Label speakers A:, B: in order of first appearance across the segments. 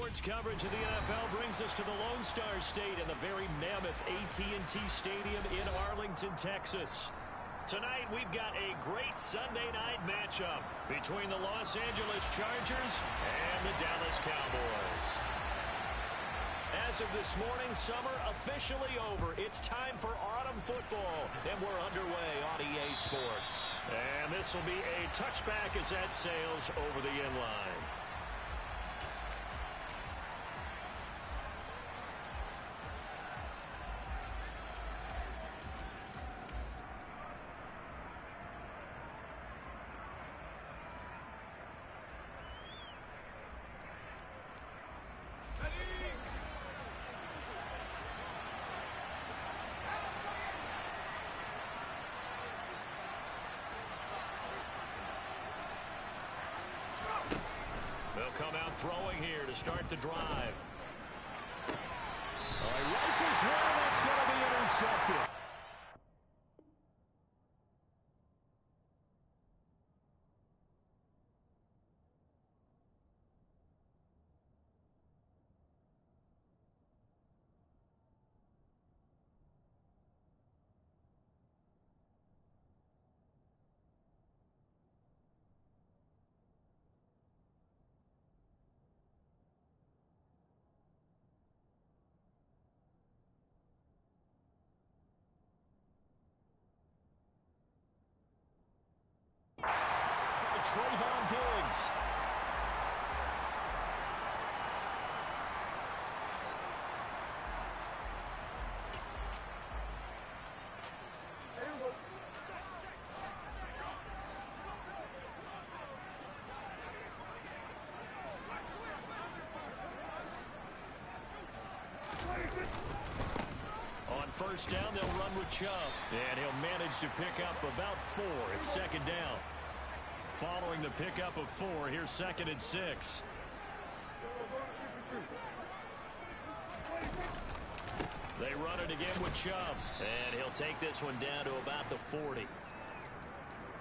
A: Sports coverage of the NFL brings us to the Lone Star State and the very mammoth AT&T Stadium in Arlington, Texas. Tonight, we've got a great Sunday night matchup between the Los Angeles Chargers and the Dallas Cowboys. As of this morning, summer officially over. It's time for autumn football, and we're underway on EA Sports. And this will be a touchback as that sails over the end line. They'll come out throwing here to start the drive.
B: Rifles one, that's going to be intercepted.
A: Trayvon Diggs. On first down, they'll run with Chubb, and he'll manage to pick up about 4. It's second down. Following the pickup of 4, here's 2nd and 6. They run it again with Chubb, and he'll take this one down to about the 40.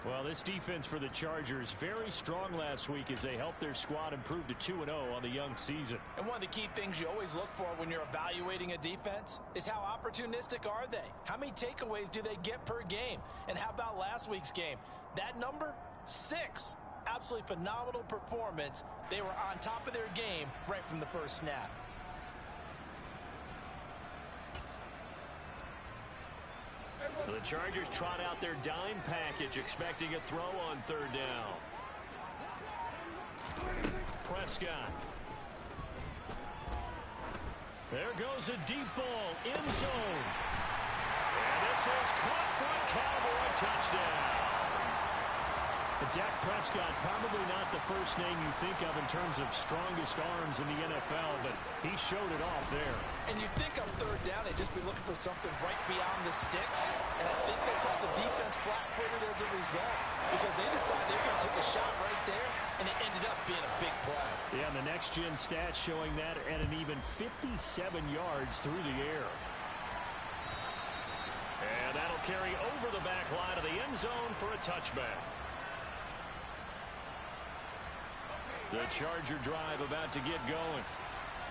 A: Well, this defense for the Chargers, very strong last week as they helped their squad improve to 2-0 on the young season.
C: And one of the key things you always look for when you're evaluating a defense is how opportunistic are they? How many takeaways do they get per game? And how about last week's game? That number? 6. Absolutely phenomenal performance. They were on top of their game right from the first snap.
A: The Chargers trot out their dime package, expecting a throw on third down. Prescott. There goes a deep ball, end zone. And this is caught for a Cowboy touchdown.
B: Dak Prescott, probably not the first name you think of in terms of strongest arms in the NFL, but he showed it off there.
C: And you think on third down they'd just be looking for something right beyond the sticks, and I think they caught the defense flat-footed as a result because they decided they were going to take a shot right there, and it ended up being a big play.
B: Yeah, and the next-gen stats showing that at an even 57 yards through the air.
A: And that'll carry over the back line of the end zone for a touchback. The Charger drive about to get going.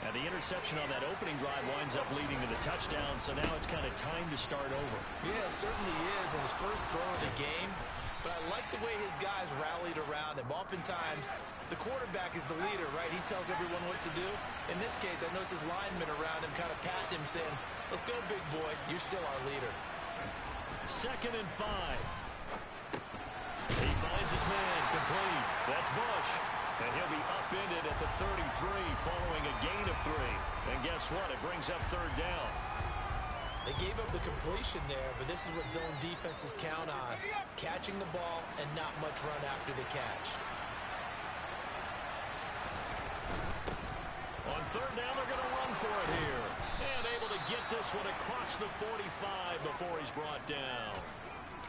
A: And the interception on that opening drive winds up leading to the touchdown, so now it's kind of time to start over.
C: Yeah, it certainly is, in his first throw of the game. But I like the way his guys rallied around him. Oftentimes, the quarterback is the leader, right? He tells everyone what to do. In this case, I noticed his linemen around him kind of patting him, saying, "Let's go, big boy. You're still our leader."
A: 2nd and 5. He finds his man complete. That's Bush. And he'll be upended at the 33 following a gain of 3. And guess what? It brings up third down.
C: They gave up the completion there, but this is what zone defenses count on. Catching the ball and not much run after the catch.
A: On third down, they're going to run for it here. And able to get this one across the 45 before he's brought down.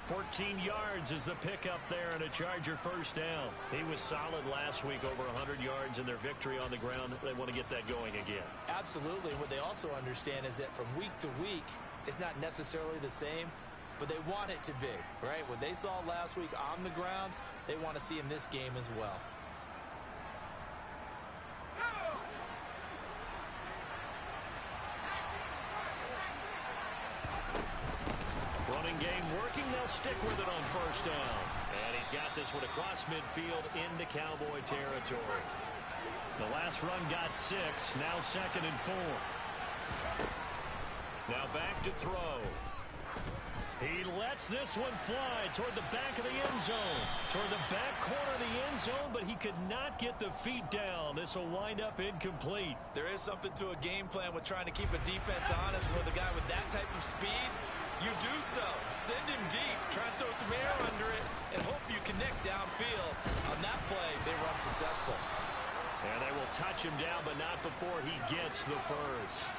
A: 14 yards is the pickup there and a Charger first down. He was solid last week, over 100 yards in their victory on the ground. They want to get that going again.
C: Absolutely. What they also understand is that from week to week, it's not necessarily the same, but they want it to be, right? What they saw last week on the ground, they want to see in this game as well.
A: Running game working. They'll stick with it on first down. And he's got this one across midfield into Cowboy territory. The last run got 6. Now 2nd and 4. Now back to throw. He lets this one fly toward the back of the end zone. Toward the back corner of the end zone, but he could not get the feet down. This will wind up incomplete.
C: There is something to a game plan with trying to keep a defense honest with a guy with that type of speed. You do so. Send him deep. Try and throw some air under it and hope you connect downfield. On that play, they run successful.
A: And they will touch him down, but not before he gets the first.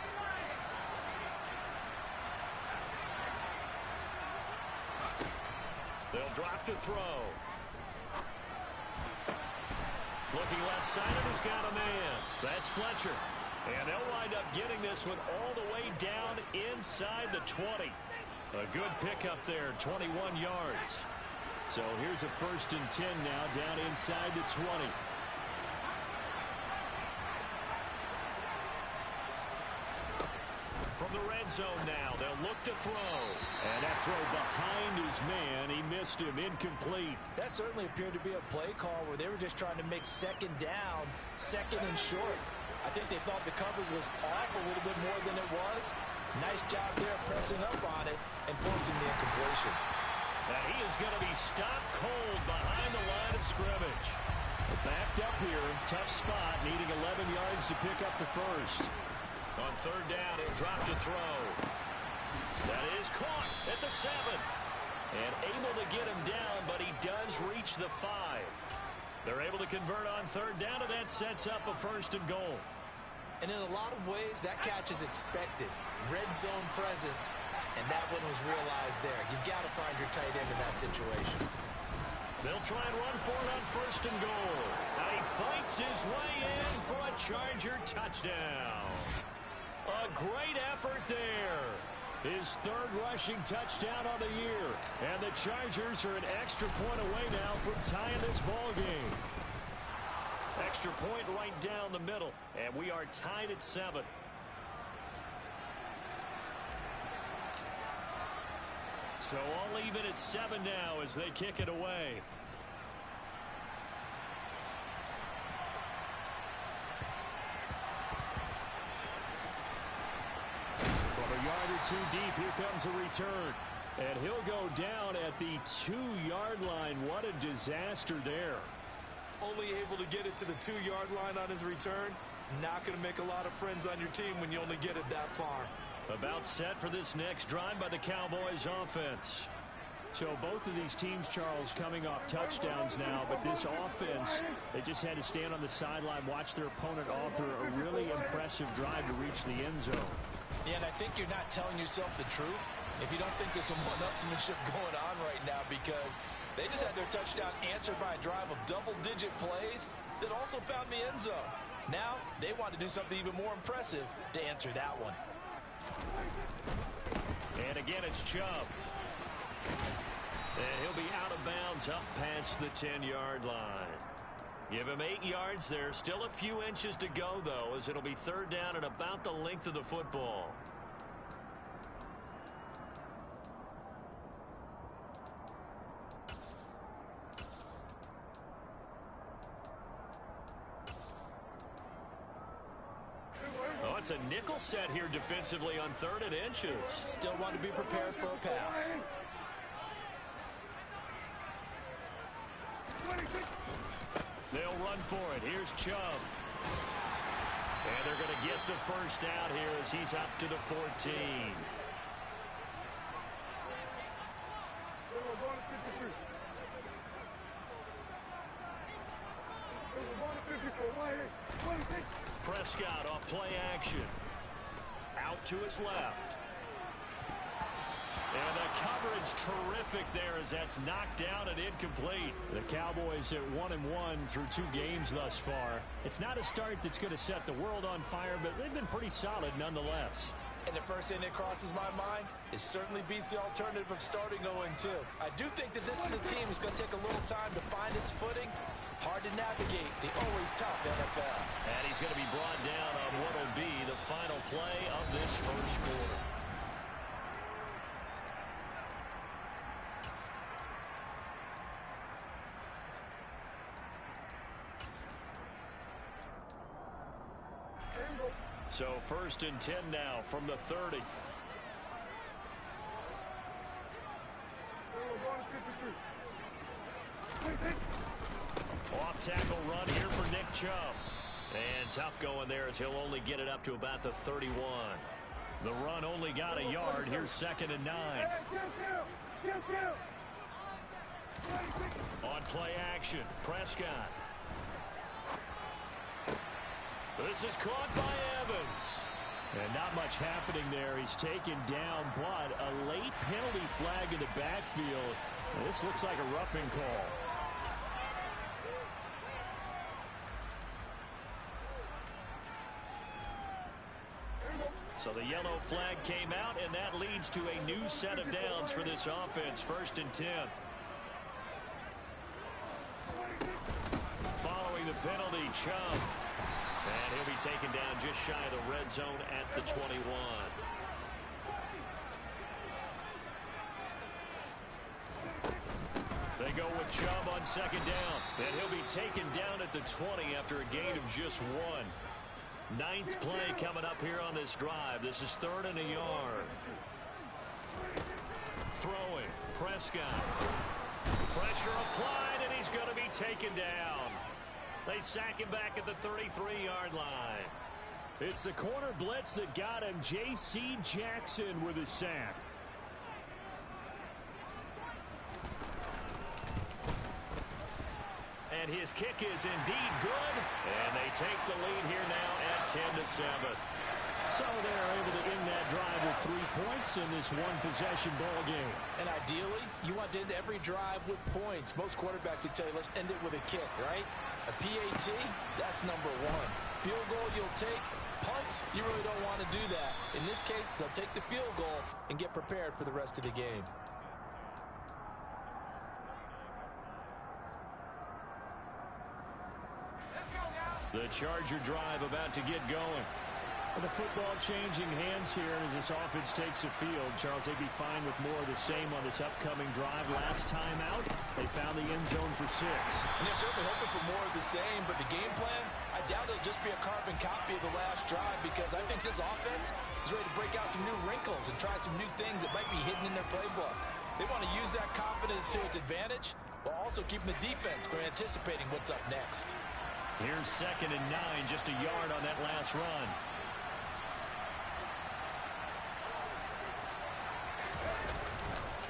A: They'll drop to throw. Looking left side, and he's got a man. That's Fletcher. And they'll wind up getting this one all the way down inside the 20. A good pickup there, 21 yards. So here's a 1st and 10 now, down inside the 20. From the red zone now, they'll look to throw. And that throw behind his man, he missed him, incomplete.
C: That certainly appeared to be a play call where they were just trying to make 2nd down, 2nd and short. I think they thought the coverage was off a little bit more than it was. Nice job there pressing up on it and forcing the incompletion.
A: And he is going to be stopped cold behind the line of scrimmage. Backed up here, tough spot, needing 11 yards to pick up the first. On 3rd down, he'll drop to throw. That is caught at the 7. And able to get him down, but he does reach the 5. They're able to convert on 3rd down, and that sets up a 1st and goal.
C: And in a lot of ways, that catch is expected. Red zone presence, and that one was realized there. You've got to find your tight end in that situation.
A: They'll try and run for it on 1st and goal. And he fights his way in for a Charger touchdown. A great effort there. His 3rd rushing touchdown on the year. And the Chargers are an extra point away now from tying this ball game. Extra point right down the middle. And we are tied at 7. So all even at 7 now as they kick it away. From a yard or 2 deep, here comes a return. And he'll go down at the 2-yard line. What a disaster there.
C: Only able to get it to the 2-yard line on his return. Not going to make a lot of friends on your team when you only get it that far.
A: About set for this next drive by the Cowboys offense. So both of these teams, Charles, coming off touchdowns now, but this offense, they just had to stand on the sideline, watch their opponent author a really impressive drive to reach the end zone.
C: Yeah, and I think you're not telling yourself the truth if you don't think there's some one-upsmanship going on right now, because they just had their touchdown answered by a drive of double-digit plays that also found the end zone. Now, they want to do something even more impressive to answer that one.
A: And again, it's Chubb. And he'll be out of bounds up past the 10-yard line. Give him 8 yards there. Still a few inches to go, though, as it'll be 3rd down and about the length of the football. Oh, it's a nickel set here defensively on 3rd and inches.
C: Still want to be prepared for a pass.
A: They'll run for it. Here's Chubb. And they're going to get the first out here as he's up to the 14. Prescott off play action. Out to his left. And the coverage terrific there as that's knocked down and incomplete. The Cowboys at 1-1 through 2 games thus far. It's not a start that's going to set the world on fire, but they've been pretty solid nonetheless.
C: And the first thing that crosses my mind, it certainly beats the alternative of starting 0-2. I do think that this is a team that's going to take a little time to find its footing. Hard to navigate the always tough NFL.
A: And he's going to be brought down on what will be the final play of this first quarter. So 1st and 10 now from the 30. Off tackle run here for Nick Chubb. And tough going there as he'll only get it up to about the 31. The run only got a yard. Here's 2nd and 9. On play action, Prescott. This is caught by Evans. And not much happening there. He's taken down, but a late penalty flag in the backfield. This looks like a roughing call. So the yellow flag came out, and that leads to a new set of downs for this offense. 1st and 10. Following the penalty, Chubb. And he'll be taken down just shy of the red zone at the 21. They go with Chubb on 2nd down. And he'll be taken down at the 20 after a gain of just 1. 9th play coming up here on this drive. This is 3rd and a yard. Throwing, Prescott. Pressure applied, and he's going to be taken down. They sack him back at the 33-yard line. It's the corner blitz that got him. J.C. Jackson with a sack. And his kick is indeed good. And they take the lead here now at 10-7. So they're able to end that drive with 3 points in this one-possession ball game.
C: And ideally, you want to end every drive with points. Most quarterbacks would tell you, let's end it with a kick, right? A PAT, that's number 1. Field goal you'll take. Punts, you really don't want to do that. In this case, they'll take the field goal and get prepared for the rest of the game.
A: The Charger drive about to get going.
B: And the football changing hands here as this offense takes the field. Charles, they'd be fine with more of the same on this upcoming drive. Last time out, they found the end zone for 6.
C: And they're certainly hoping for more of the same, but the game plan, I doubt it'll just be a carbon copy of the last drive, because I think this offense is ready to break out some new wrinkles and try some new things that might be hidden in their playbook. They want to use that confidence to its advantage while also keeping the defense from anticipating what's up next.
A: Here's 2nd and 9, just a yard on that last run.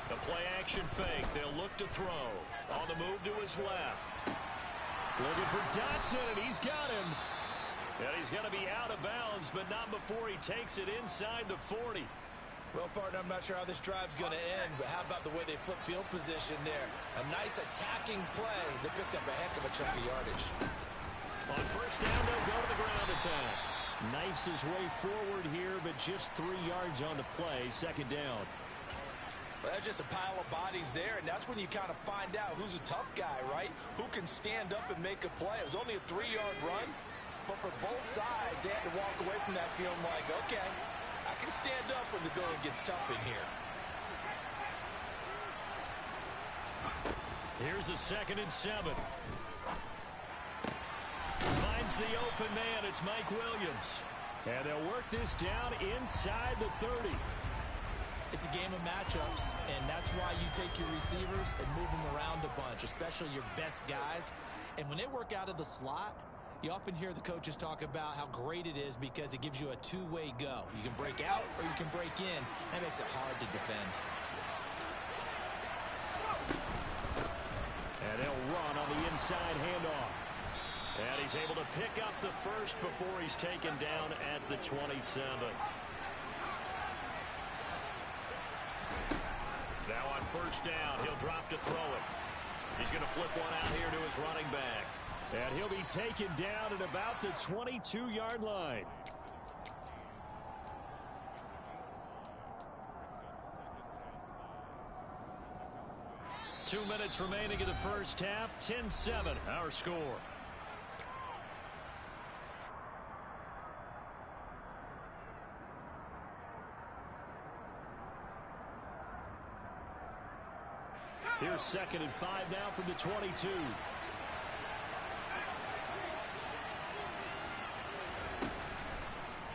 A: The play-action fake. They'll look to throw. On the move to his left. Looking for Dotson, and he's got him. And he's going to be out of bounds, but not before he takes it inside the 40.
C: Well, partner, I'm not sure how this drive's going to end, but how about the way they flip field position there? A nice attacking play that picked up a heck of a chunk of yardage.
A: On 1st down, they'll go to the ground attack. Knifes his way forward here, but just 3 yards on the play. 2nd down.
C: Well, that's just a pile of bodies there, and that's when you kind of find out who's a tough guy, right? Who can stand up and make a play. It was only a 3-yard run, but for both sides, they had to walk away from that feeling like, okay, I can stand up when the going gets tough in here.
A: Here's a 2nd and 7. Finds the open man. It's Mike Williams. And they'll work this down inside the 30.
C: It's a game of matchups, and that's why you take your receivers and move them around a bunch, especially your best guys. And when they work out of the slot, you often hear the coaches talk about how great it is because it gives you a two-way go. You can break out or you can break in. That makes it hard to defend.
A: And they'll run on the inside handoff. And he's able to pick up the first before he's taken down at the 27. Now on 1st down, he'll drop to throw it. He's going to flip one out here to his running back. And he'll be taken down at about the 22-yard line. Two minutes remaining in the first half. 10-7, our score. Here's 2nd and 5 now from the 22.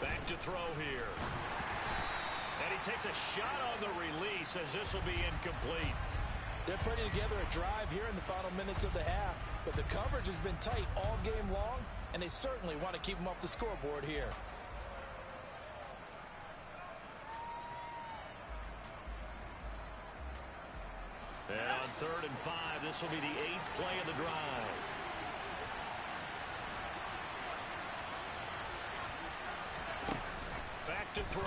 A: Back to throw here. And he takes a shot on the release as this will be incomplete.
C: They're putting together a drive here in the final minutes of the half, but the coverage has been tight all game long, and they certainly want to keep them off the scoreboard here.
A: And on 3rd and 5, this will be the 8th play of the drive. Back to throw.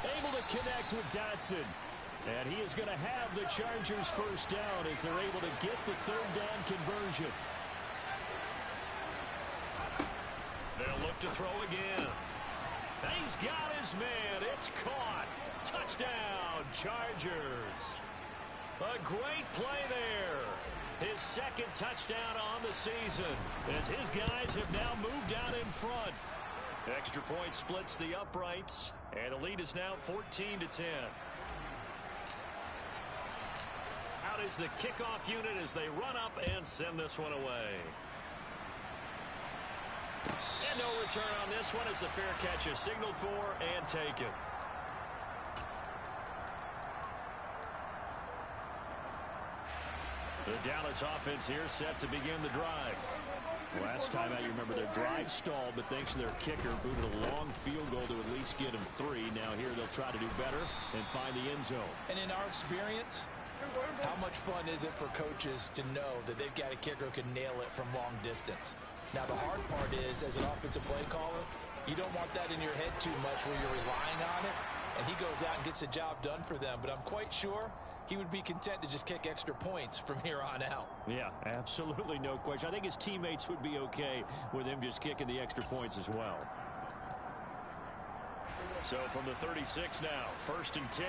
B: Able to connect with Dotson. And he is going to have the Chargers first down as they're able to get the 3rd down conversion.
A: They'll look to throw again. He's got his man. It's caught. Touchdown, Chargers. A great play there. His 2nd touchdown on the season as his guys have now moved out in front. Extra point splits the uprights, and the lead is now 14-10. Out is the kickoff unit as they run up and send this one away. And no return on this one as the fair catch is signaled for and taken. The Dallas offense here set to begin the drive. Last time out, you remember their drive stalled, but thanks to their kicker, booted a long field goal to at least get them 3. Now here they'll try to do better and find the end zone.
C: And in our experience, how much fun is it for coaches to know that they've got a kicker who can nail it from long distance? Now, the hard part is, as an offensive play caller, you don't want that in your head too much where you're relying on it, and he goes out and gets the job done for them. But I'm quite sure he would be content to just kick extra points from here on out.
B: Yeah, absolutely no question. I think his teammates would be okay with him just kicking the extra points as well.
A: So from the 36 now, 1st and 10.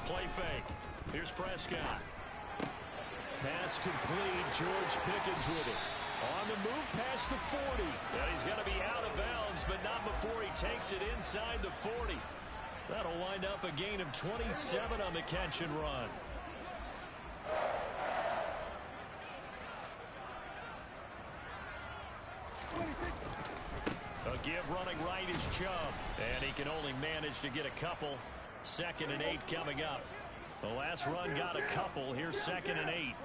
A: Play fake. Here's Prescott.
B: Pass complete. George Pickens with it. On the move past the 40.
A: And he's going to be out of bounds, but not before he takes it inside the 40. That'll wind up a gain of 27 on the catch and run. A give running right is Chubb. And he can only manage to get a couple. 2nd and 8 coming up. The last run got a couple. Here's 2nd and 8.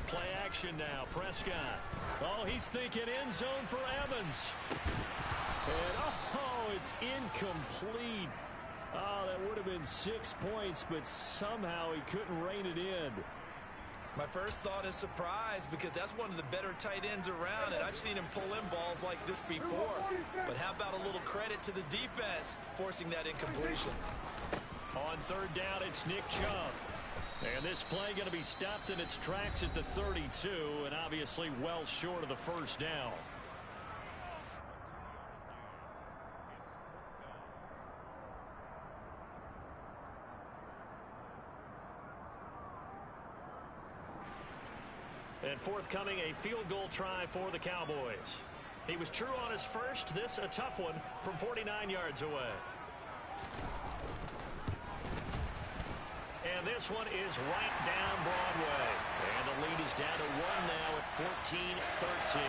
A: Play action now. Prescott. Oh, he's thinking end zone for Evans.
B: And oh, it's incomplete. Oh, that would have been 6 points, but somehow he couldn't rein it in.
C: My first thought is surprise because that's one of the better tight ends around, and I've seen him pull in balls like this before. But how about a little credit to the defense forcing that incompletion?
A: On 3rd down, it's Nick Chubb. And this play going to be stopped in its tracks at the 32, and obviously well short of the first down. And forthcoming, a field goal try for the Cowboys. He was true on his first. This a tough one from 49 yards away. And this one is right down Broadway. And the lead is down to 1 now at 14-13.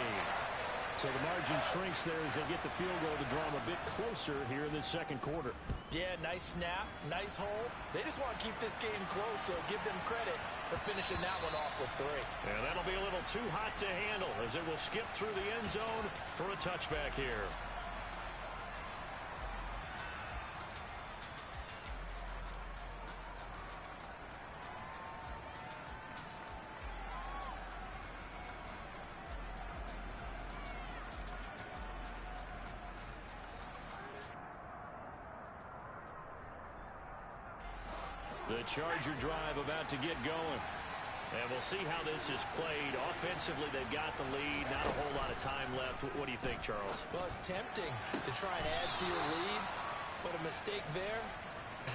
B: So the margin shrinks there as they get the field goal to draw them a bit closer here in this 2nd quarter.
C: Yeah, nice snap, nice hold. They just want to keep this game close, so give them credit for finishing that one off with 3.
A: And that'll be a little too hot to handle as it will skip through the end zone for a touchback here. The Charger drive about to get going. And we'll see how this is played. Offensively, they've got the lead. Not a whole lot of time left. What do you think, Charles?
C: Well, it's tempting to try and add to your lead, but a mistake there,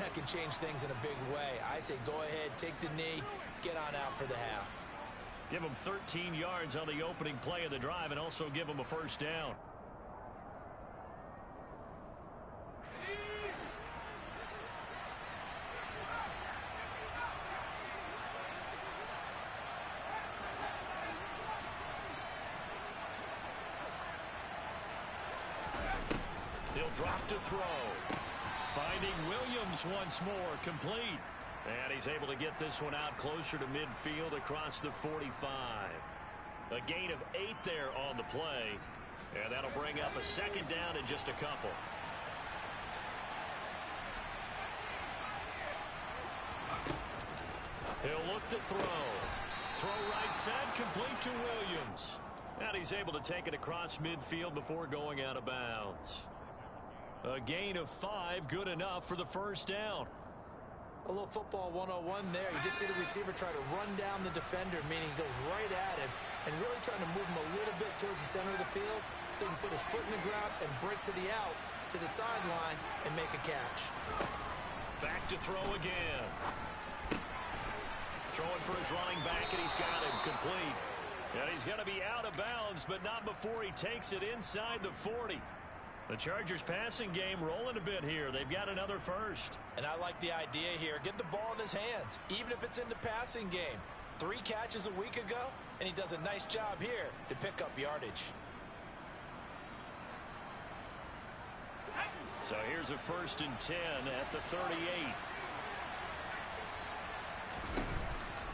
C: that can change things in a big way. I say go ahead, take the knee, get on out for the half.
A: Give them 13 yards on the opening play of the drive and also give them a first down. He'll drop to throw. Finding Williams once more, complete. And he's able to get this one out closer to midfield across the 45. A gain of 8 there on the play. And that'll bring up a second down in just a couple. He'll look to throw. Throw right side, complete to Williams. And he's able to take it across midfield before going out of bounds. A gain of 5, good enough for the first down.
C: A little football 101 there. You just see the receiver try to run down the defender, meaning he goes right at him and really trying to move him a little bit towards the center of the field so he can put his foot in the ground and break to the out, to the sideline, and make a catch.
A: Back to throw again. Throwing for his running back, and he's got him complete. And he's going to be out of bounds, but not before he takes it inside the 40. The Chargers passing game rolling a bit here. They've got another first.
C: And I like the idea here. Get the ball in his hands, even if it's in the passing game. 3 catches a week ago, and he does a nice job here to pick up yardage.
A: So here's a 1st and 10 at the 38.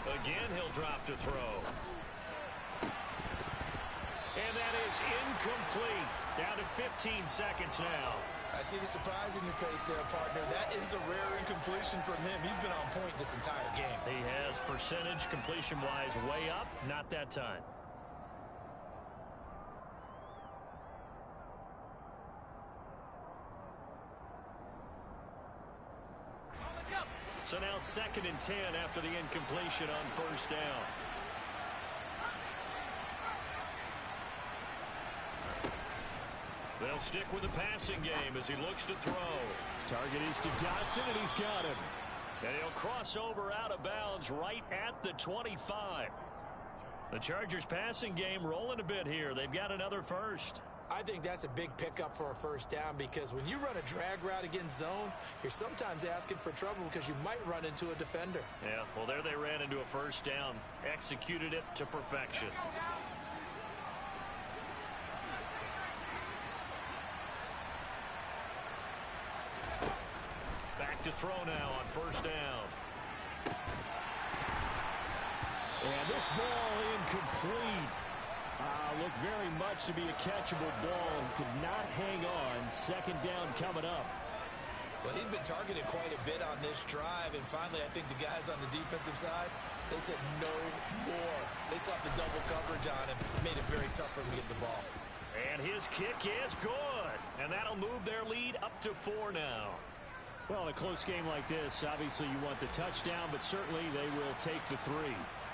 A: Again, he'll drop to throw. And that is incomplete. Down to 15 seconds now.
C: I see the surprise in your face there, partner. That is a rare incompletion from him. He's been on point this entire game.
A: He has percentage completion-wise way up. Not that time. So now 2nd and 10 after the incompletion on 1st down. They'll stick with the passing game as he looks to throw.
B: Target is to Dotson, and he's got him.
A: And he'll cross over out of bounds right at the 25. The Chargers passing game rolling a bit here. They've got another first.
C: I think that's a big pickup for a first down because when you run a drag route against zone, you're sometimes asking for trouble because you might run into a defender.
A: Yeah, well, there they ran into a first down. Executed it to perfection. Back to throw now on 1st down.
B: And this ball incomplete. Looked very much to be a catchable ball. Could not hang on. 2nd down coming up.
C: Well, he'd been targeted quite a bit on this drive, and finally I think the guys on the defensive side, they said no more. They slapped the double coverage on him, made it very tough for him to get the ball.
A: And his kick is good. And that'll move their lead up to 4 now.
B: Well, in a close game like this, obviously you want the touchdown, but certainly they will take the 3.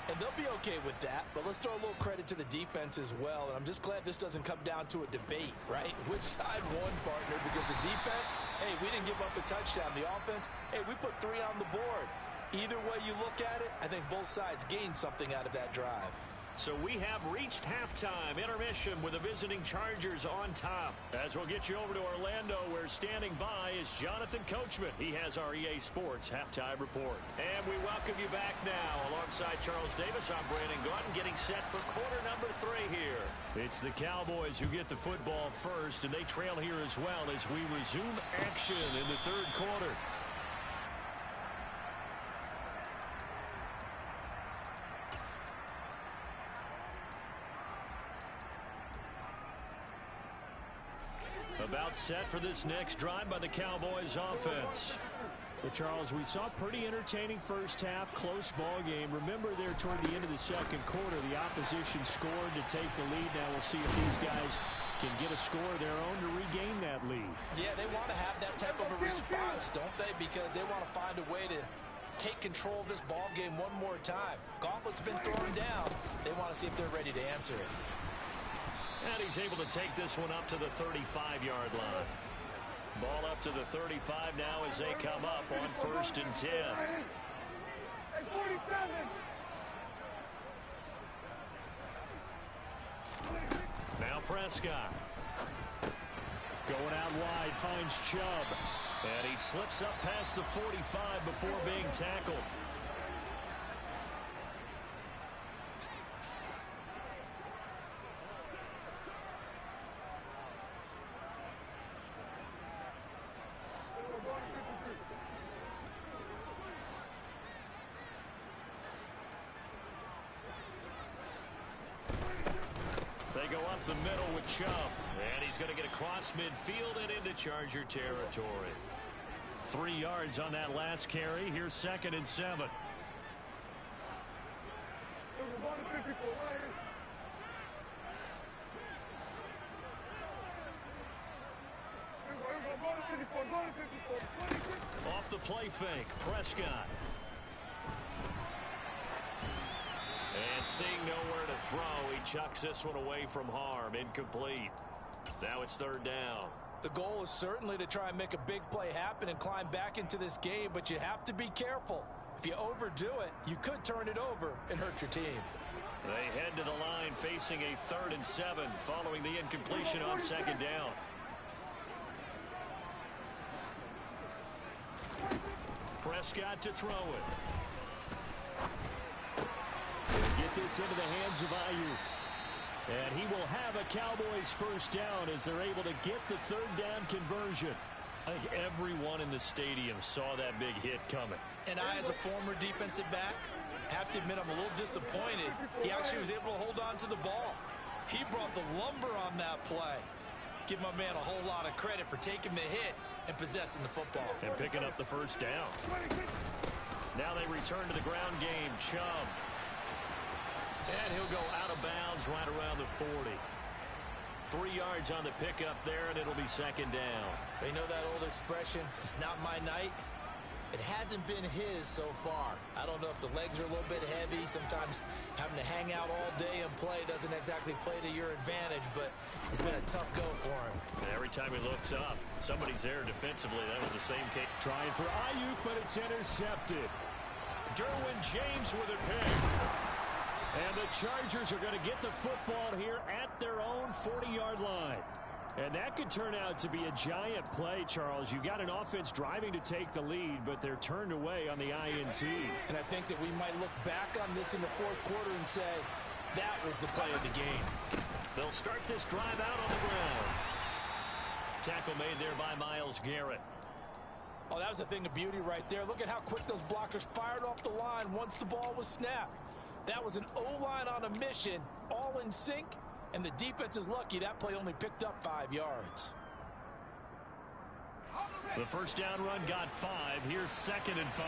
C: And they'll be okay with that, but let's throw a little credit to the defense as well. And I'm just glad this doesn't come down to a debate, right? Which side won, partner? Because the defense, hey, we didn't give up a touchdown. The offense, hey, we put 3 on the board. Either way you look at it, I think both sides gained something out of that drive.
A: So we have reached halftime intermission with the visiting Chargers on top. As we'll get you over to Orlando, where standing by is Jonathan Coachman. He has our EA Sports halftime report. And we welcome you back now. Alongside Charles Davis, I'm Brandon Gaudin, getting set for quarter number 3 here. It's the Cowboys who get the football first, and they trail here as well as we resume action in the 3rd quarter. About set for this next drive by the Cowboys offense.
B: Well, Charles, we saw pretty entertaining first half, close ball game. Remember there toward the end of the 2nd quarter, the opposition scored to take the lead. Now we'll see if these guys can get a score of their own to regain that lead.
C: Yeah, they want to have that type of a response, don't they? Because they want to find a way to take control of this ball game one more time. Gauntlet's been thrown down. They want to see if they're ready to answer it.
A: And he's able to take this one up to the 35-yard line. Ball up to the 35 now as they come up on 1st and 10. Now Prescott. Going out wide, finds Chubb. And he slips up past the 45 before being tackled. go up the middle with Chubb. And he's going to get across midfield and into Charger territory. 3 yards on that last carry. Here's 2nd and 7. Off the play fake, Prescott. And seeing nowhere to throw, he chucks this one away from harm. Incomplete. Now it's 3rd down.
C: The goal is certainly to try and make a big play happen and climb back into this game, but you have to be careful. If you overdo it, you could turn it over and hurt your team.
A: They head to the line facing a 3rd and 7 following the incompletion on 2nd down. Prescott to throw it.
B: Get this into the hands of Ayuk. And he will have a Cowboys 1st down as they're able to get the 3rd down conversion.
A: I think everyone in the stadium saw that big hit coming.
C: And I, as a former defensive back, have to admit I'm a little disappointed. He actually was able to hold on to the ball. He brought the lumber on that play. Give my man a whole lot of credit for taking the hit and possessing the football.
A: And picking up the 1st down. Now they return to the ground game. Chubb. And he'll go out of bounds right around the 40. 3 yards on the pickup there, and it'll be 2nd down.
C: They know that old expression, it's not my night. It hasn't been his so far. I don't know if the legs are a little bit heavy. Sometimes having to hang out all day and play doesn't exactly play to your advantage, but it's been a tough go for him.
A: And every time he looks up, somebody's there defensively. That was the same case.
B: Trying for Ayuk, but it's intercepted.
A: Derwin James with a pick.
B: And the Chargers are going to get the football here at their own 40-yard line. And that could turn out to be a giant play, Charles. You got an offense driving to take the lead, but they're turned away on the INT.
C: And I think that we might look back on this in the 4th quarter and say, that was the play of the game.
A: They'll start this drive out on the ground. Tackle made there by Myles Garrett.
C: Oh, that was a thing of beauty right there. Look at how quick those blockers fired off the line once the ball was snapped. That was an O-line on a mission, all in sync, and the defense is lucky that play only picked up 5 yards.
A: The 1st down run got 5. Here's 2nd and 5.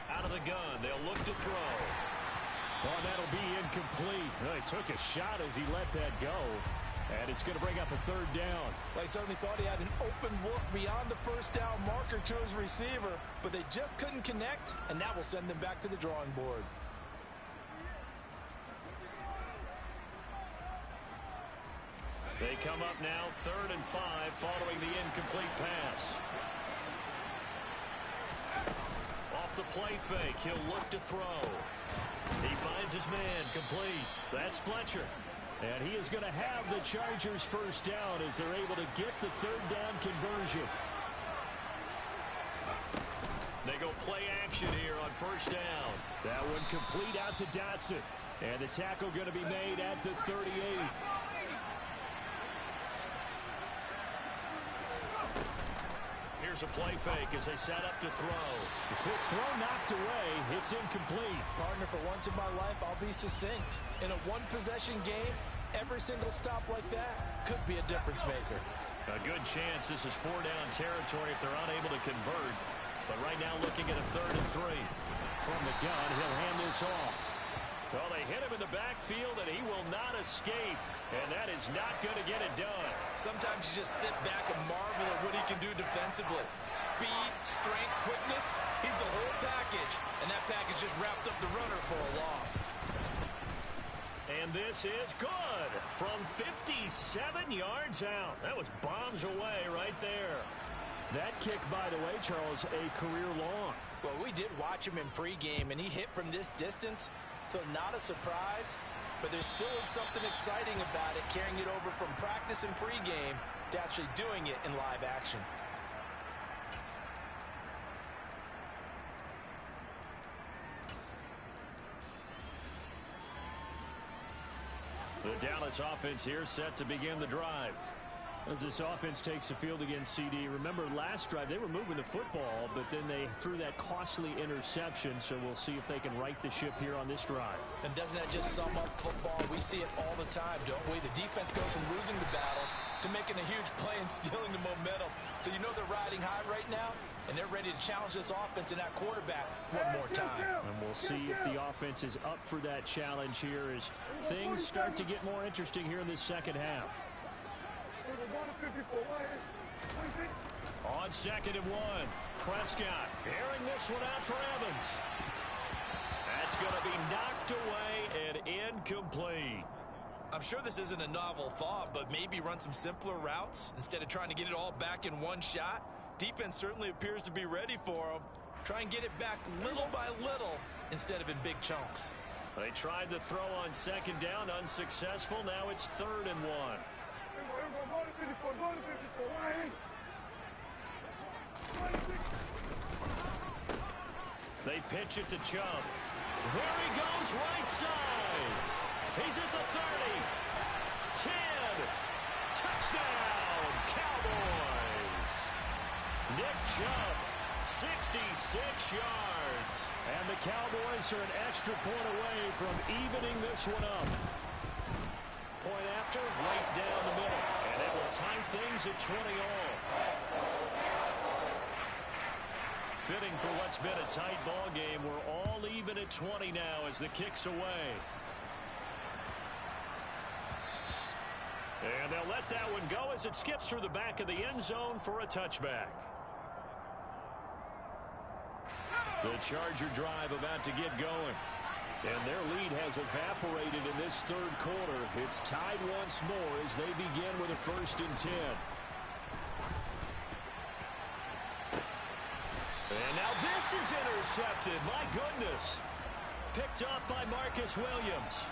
A: Out of the gun, they'll look to throw.
B: Oh, that'll be incomplete. Well, he took a shot as he let that go. And it's going to bring up a 3rd down.
C: They certainly thought he had an open look beyond the 1st down marker to his receiver, but they just couldn't connect, and that will send them back to the drawing board.
A: They come up now 3rd and 5 following the incomplete pass. Off the play fake, he'll look to throw. He finds his man, complete. That's Fletcher. And he is going to have the Chargers 1st down as they're able to get the 3rd down conversion. They go play action here on 1st down.
B: That one complete out to Dotson. And the tackle going to be made at the 38.
A: Here's a play fake as they set up to throw.
B: The quick throw knocked away. It's incomplete.
C: Partner, for once in my life, I'll be succinct. In a one-possession game, every single stop like that could be a difference maker.
A: A good chance this is 4-down territory if they're unable to convert. But right now looking at a 3rd and 3.
B: From the gun, he'll hand this off.
A: Well, they hit him in the backfield, and he will not escape. And that is not going to get it done.
C: Sometimes you just sit back and marvel at what he can do defensively. Speed, strength, quickness, he's the whole package. And that package just wrapped up the runner for a loss.
A: And this is good from 57 yards out. That was bombs away right there.
B: That kick, by the way, Charles, a career long.
C: Well, we did watch him in pregame, and he hit from this distance, so not a surprise. But there still is something exciting about it, carrying it over from practice and pregame to actually doing it in live action.
A: The Dallas offense here set to begin the drive.
B: As this offense takes the field against CD, remember last drive they were moving the football, but then they threw that costly interception, so we'll see if they can right the ship here on this drive.
C: And doesn't that just sum up football? We see it all the time, don't we? The defense goes from losing the battle to making a huge play and stealing the momentum. So you know they're riding high right now, and they're ready to challenge this offense and that quarterback one more time.
B: And we'll see if the offense is up for that challenge here as things start to get more interesting here in this second half.
A: On 2nd and 1, Prescott airing this one out for Evans. That's going to be knocked away and incomplete.
D: I'm sure this isn't a novel thought, but maybe run some simpler routes instead of trying to get it all back in one shot. Defense certainly appears to be ready for them. Try and get it back little by little instead of in big chunks.
A: They tried to throw on 2nd down, unsuccessful. Now it's 3rd and 1. They pitch it to Chubb. There he goes, right side. He's at the 30. 10. Touchdown, Cowboys. Nick Chubb, 66 yards.
B: And the Cowboys are an extra point away from evening this one up.
A: Point after, right down the middle. And it will tie things at 20 all. Fitting for what's been a tight ball game. We're all even at 20 now as the kick's away. And they'll let that one go as it skips through the back of the end zone for a touchback. The Charger drive about to get going. And their lead has evaporated in this 3rd quarter. It's tied once more as they begin with a 1st and 10. And now this is intercepted. My goodness. Picked off by Marcus Williams.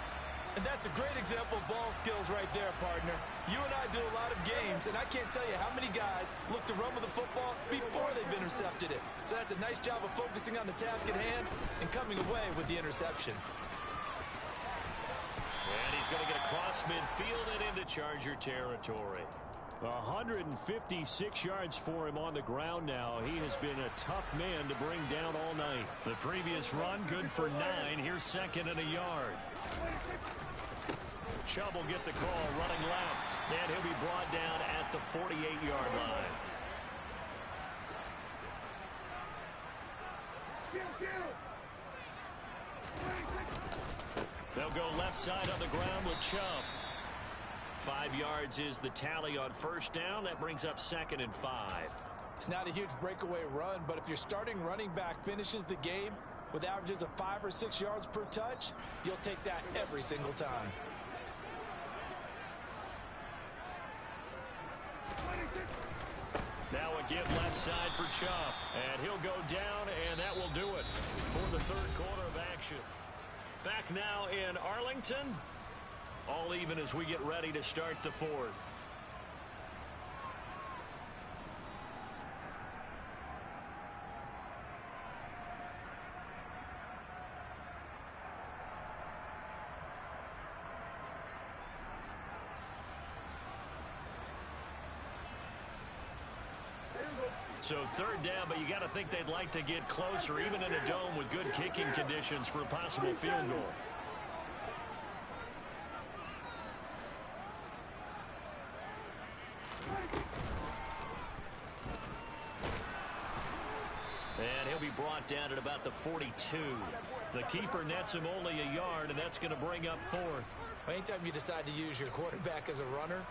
C: And that's a great example of ball skills right there, partner. You and I do a lot of games, and I can't tell you how many guys look to run with the football before they've intercepted it. So that's a nice job of focusing on the task at hand and coming away with the interception.
A: And he's going to get across midfield and into Charger territory.
B: 156 yards for him on the ground now. He has been a tough man to bring down all night.
A: The previous run good for 9. Here's 2nd and a yard. Chubb will get the call running left. And he'll be brought down at the 48-yard line. They'll go left side on the ground with Chubb. 5 yards is the tally on 1st down. That brings up 2nd and 5.
C: It's not a huge breakaway run, but if your starting running back finishes the game with averages of 5 or 6 yards per touch, you'll take that every single time.
A: Now a give left side for Chubb. And he'll go down, and that will do it for the 3rd quarter of action. Back now in Arlington. All even as we get ready to start the 4th. So 3rd down, but you got to think they'd like to get closer, even in a dome with good kicking conditions for a possible field goal. And he'll be brought down at about the 42. The keeper nets him only a yard, and that's going to bring up 4th.
C: Anytime you decide to use your quarterback as a runner,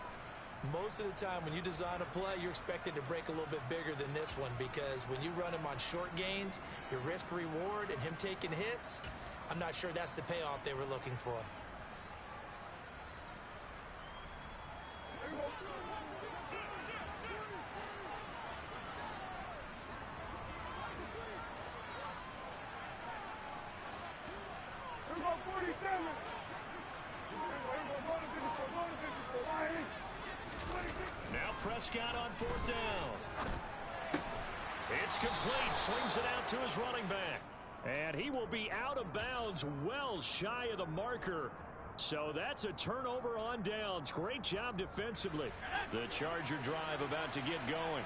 C: most of the time when you design a play, you're expected to break a little bit bigger than this one, because when you run him on short gains, your risk reward and him taking hits, I'm not sure that's the payoff they were looking for.
A: Now Prescott on 4th down. It's complete. Swings it out to his running back.
B: And he will be out of bounds, well shy of the marker. So that's a turnover on downs. Great job defensively.
A: The Charger drive about to get going.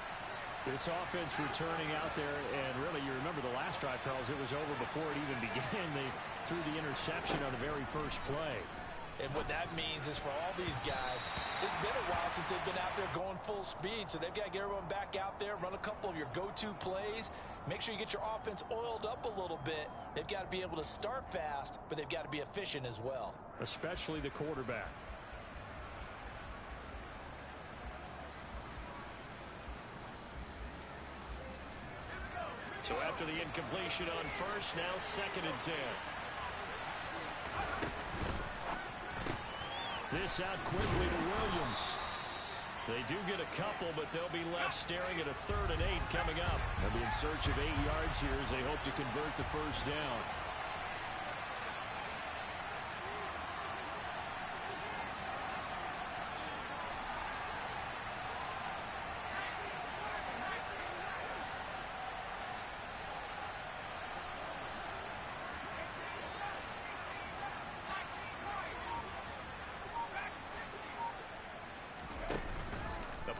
B: This offense returning out there, and really, you remember the last drive, Charles, it was over before it even began. They threw the interception on the very first play.
C: And what that means is for all these guys, it's been a while since they've been out there going full speed, so they've got to get everyone back out there, run a couple of your go-to plays, make sure you get your offense oiled up a little bit. They've got to be able to start fast, but they've got to be efficient as well.
B: Especially the quarterback.
A: So after the incompletion on first, now 2nd and 10.
B: This out quickly to Williams.
A: They do get a couple, but they'll be left staring at a 3rd and 8 coming up.
B: They'll be in search of 8 yards here as they hope to convert the first down.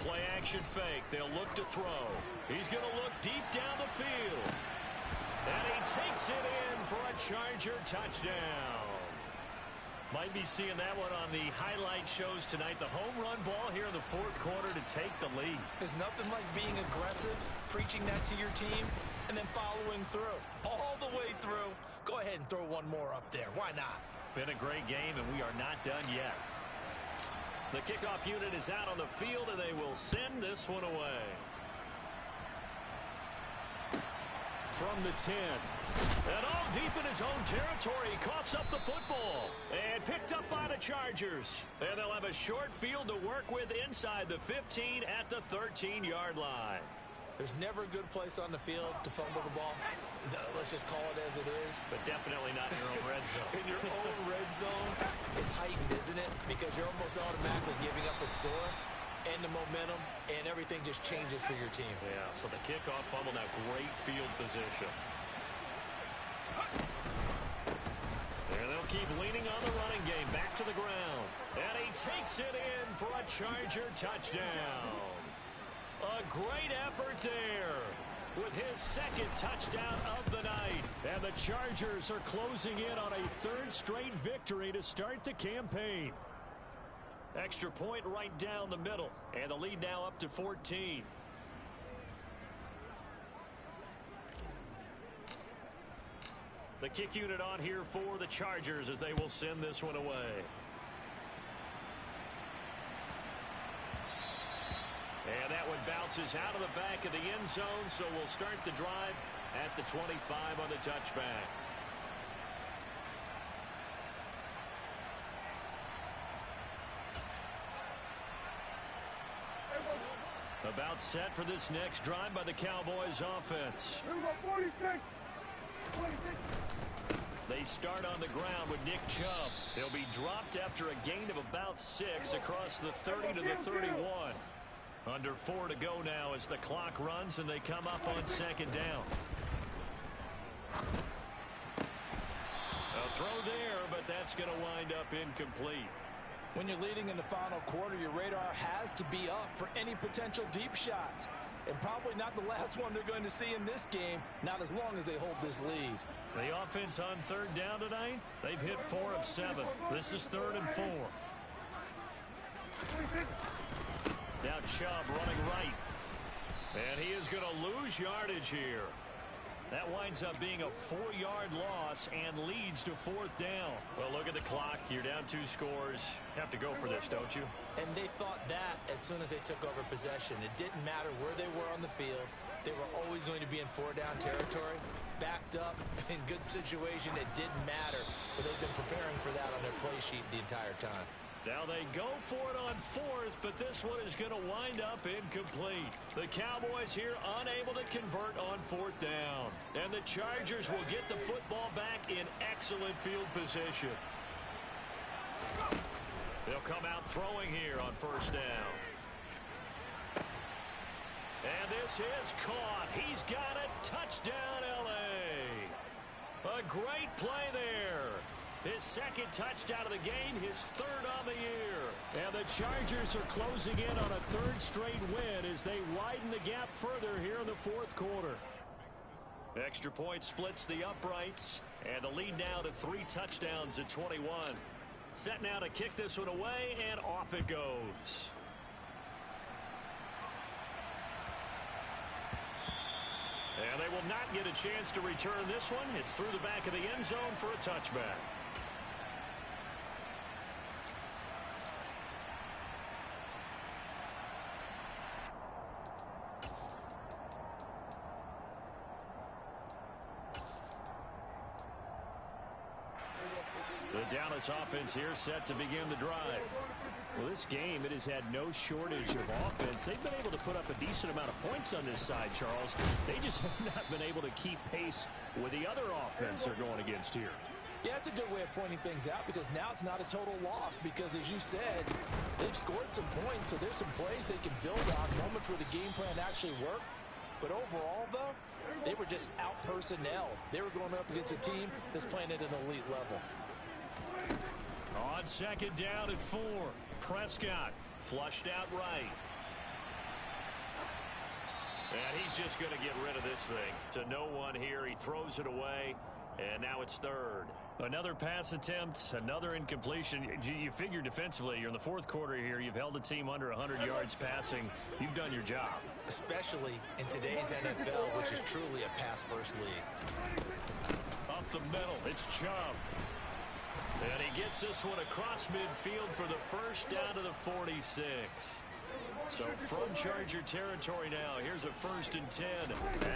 A: Play action fake. They'll look to throw. He's going to look deep down the field. And he takes it in for a Charger touchdown. Might be seeing that one on the highlight shows tonight. The home run ball here in the 4th quarter to take the lead.
C: There's nothing like being aggressive, preaching that to your team, and then following through. All the way through. Go ahead and throw one more up there. Why not?
A: Been a great game, and we are not done yet. The kickoff unit is out on the field, and they will send this one away.
B: From the 10.
A: And all deep in his own territory, he coughs up the football. And picked up by the Chargers. And they'll have a short field to work with inside the 15 at the 13-yard line.
C: There's never a good place on the field to fumble the ball. Let's just call it as it is.
A: But definitely not in your own red zone.
C: In your own red zone, it's heightened, isn't it? Because you're almost automatically giving up a score and the momentum, and everything just changes for your team.
A: Yeah, so the kickoff fumble, now great field position. And they'll keep leaning on the running game. Back to the ground. And he takes it in for a Charger touchdown. A great effort there with his 2nd touchdown of the night. And the Chargers are closing in on a 3rd straight victory to start the campaign. Extra point right down the middle. And the lead now up to 14. The kick unit on here for the Chargers as they will send this one away. And that one bounces out of the back of the end zone, so we'll start the drive at the 25 on the touchback. About set for this next drive by the Cowboys offense. They start on the ground with Nick Chubb. He'll be dropped after a gain of about 6 across the 30 to the 31. Under 4 to go now as the clock runs and they come up on 2nd down. A throw there, but that's going to wind up incomplete.
C: When you're leading in the final quarter, your radar has to be up for any potential deep shots. And probably not the last one they're going to see in this game, not as long as they hold this lead.
A: The offense on 3rd down tonight, they've hit 4 of 7. This is 3rd and 4. Now Chubb running right. And he is going to lose yardage here. That winds up being a 4-yard loss and leads to 4th down. Well, look at the clock. You're down 2 scores. Have to go for this, don't you?
C: And they thought that as soon as they took over possession. It didn't matter where they were on the field. They were always going to be in 4-down territory. Backed up, in good situation, it didn't matter. So they've been preparing for that on their play sheet the entire time.
A: Now they go for it on 4th, but this one is going to wind up incomplete. The Cowboys here unable to convert on 4th down. And the Chargers will get the football back in excellent field position. They'll come out throwing here on 1st down. And this is caught. He's got it. Touchdown, L.A. A great play there. His second touchdown of the game, his third on the year.
B: And the Chargers are closing in on a third straight win as they widen the gap further here in the fourth quarter.
A: Extra point splits the uprights, and the lead now to 3 touchdowns at 21. Set now to kick this one away, and off it goes. And they will not get a chance to return this one. It's through the back of the end zone for a touchback. The Dallas offense here set to begin the drive.
B: Well, this game, it has had no shortage of offense. They've been able to put up a decent amount of points on this side, Charles. They just have not been able to keep pace with the other offense they're going against here.
C: Yeah, it's a good way of pointing things out because now it's not a total loss because, as you said, they've scored some points, so there's some plays they can build on, moments where the game plan actually worked. But overall, though, they were just out-personnelled. They were going up against a team that's playing at an elite level.
A: On second down at 4, Prescott flushed out right. And he's just going to get rid of this thing to no one here. He throws it away, and now it's third. Another pass attempt, another incompletion. You figure defensively, you're in the fourth quarter here. You've held a team under 100 yards passing. You've done your job.
C: Especially in today's NFL, which is truly a pass-first league.
A: Up the middle, it's Chubb. And he gets this one across midfield for the first down to the 46. So from Charger territory now, here's a 1st and 10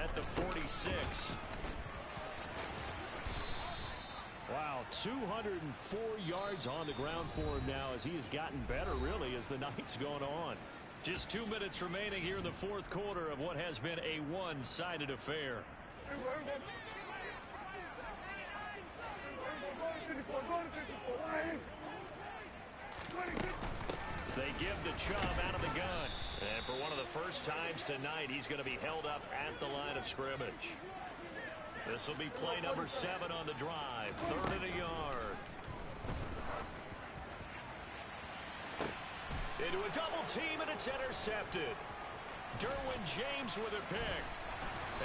A: at the 46. Wow, 204 yards on the ground for him now as he has gotten better, really, as the night's gone on. Just 2 minutes remaining here in the fourth quarter of what has been a one-sided affair. They give to Chubb out of the gun. And for one of the first times tonight, he's going to be held up at the line of scrimmage. This will be play number 7 on the drive. 3rd and a yard. Into a double team, and it's intercepted. Derwin James with a pick.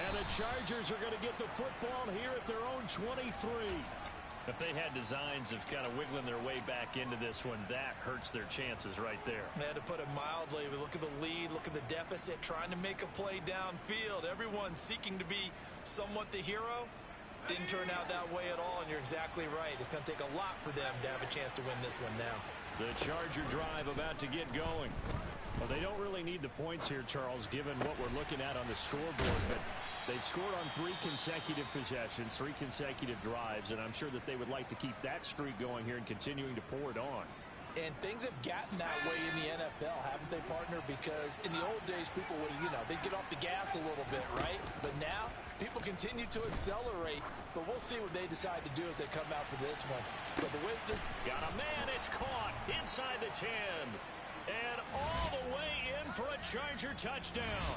B: And the Chargers are going to get the football here at their own 23.
A: If they had designs of kind of wiggling their way back into this one, that hurts their chances right there.
D: They had to put it mildly. We look at the lead, look at the deficit, trying to make a play downfield. Everyone seeking to be somewhat the hero. Didn't turn out that way at all, and you're exactly right. It's going to take a lot for them to have a chance to win this one now.
A: The Charger drive about to get going.
B: Well, they don't really need the points here, Charles, given what we're looking at on the scoreboard, but they've scored on 3 consecutive possessions, 3 consecutive drives, and I'm sure that they would like to keep that streak going here and continuing to pour it on.
C: And things have gotten that way in the NFL, haven't they, partner? Because in the old days, people would, they'd get off the gas a little bit, right? But now, people continue to accelerate, but we'll see what they decide to do as they come out for this one. But the way
A: got a man, it's caught inside the 10. And all the way in for a Charger touchdown.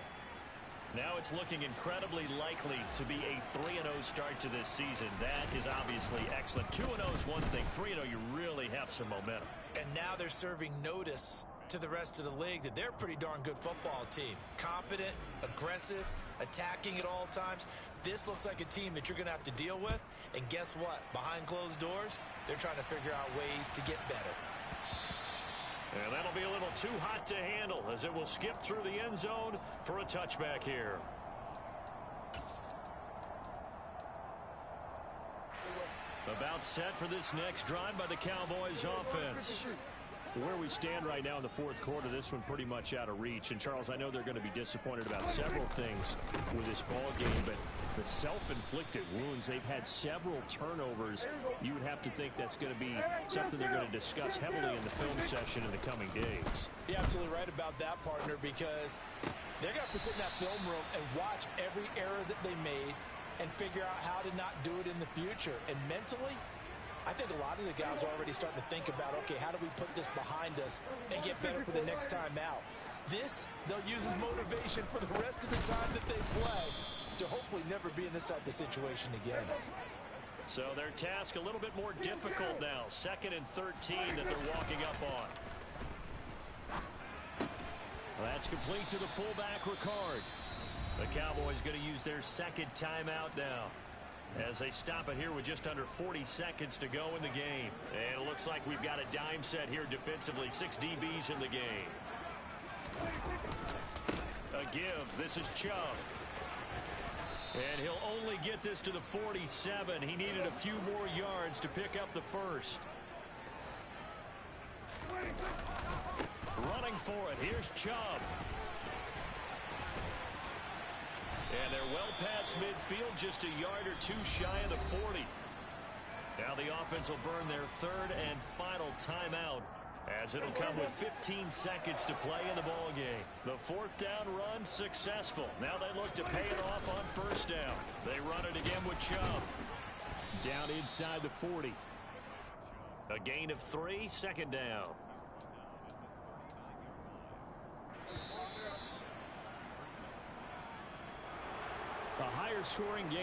A: Now it's looking incredibly likely to be a 3-0 start to this season. That is obviously excellent. 2-0 is one thing. 3-0, you really have some momentum.
D: And now they're serving notice to the rest of the league that they're a pretty darn good football team. Confident, aggressive, attacking at all times. This looks like a team that you're going to have to deal with. And guess what? Behind closed doors, they're trying to figure out ways to get better.
A: And that'll be a little too hot to handle as it will skip through the end zone for a touchback here. About set for this next drive by the Cowboys offense.
B: Where we stand right now in the fourth quarter, this one pretty much out of reach. And, Charles, I know they're going to be disappointed about several things with this ball game, but the self-inflicted wounds, they've had several turnovers. You would have to think that's going to be something they're going to discuss heavily in the film session in the coming days.
C: You're absolutely right about that, partner, because they're going to have to sit in that film room and watch every error that they made and figure out how to not do it in the future. And mentally, I think a lot of the guys are already starting to think about, okay, how do we put this behind us and get better for the next time out? This, they'll use as motivation for the rest of the time that they play to hopefully never be in this type of situation again.
A: So their task a little bit more difficult now. 2nd and 13 that they're walking up on.
B: That's complete to the fullback, Ricard.
A: The Cowboys going to use their 2nd timeout now, as they stop it here with just under 40 seconds to go in the game. And it looks like we've got a dime set here defensively. 6 DBs in the game. A give. This is Chubb. And he'll only get this to the 47. He needed a few more yards to pick up the first. Running for it. Here's Chubb. And they're well past midfield, just a yard or two shy of the 40. Now the offense will burn their 3rd and final timeout, as it'll come with 15 seconds to play in the ball game. The 4th down run successful. Now they look to pay it off on 1st down. They run it again with Chubb.
B: Down inside the 40.
A: A gain of 3, 2nd down.
B: A higher scoring game.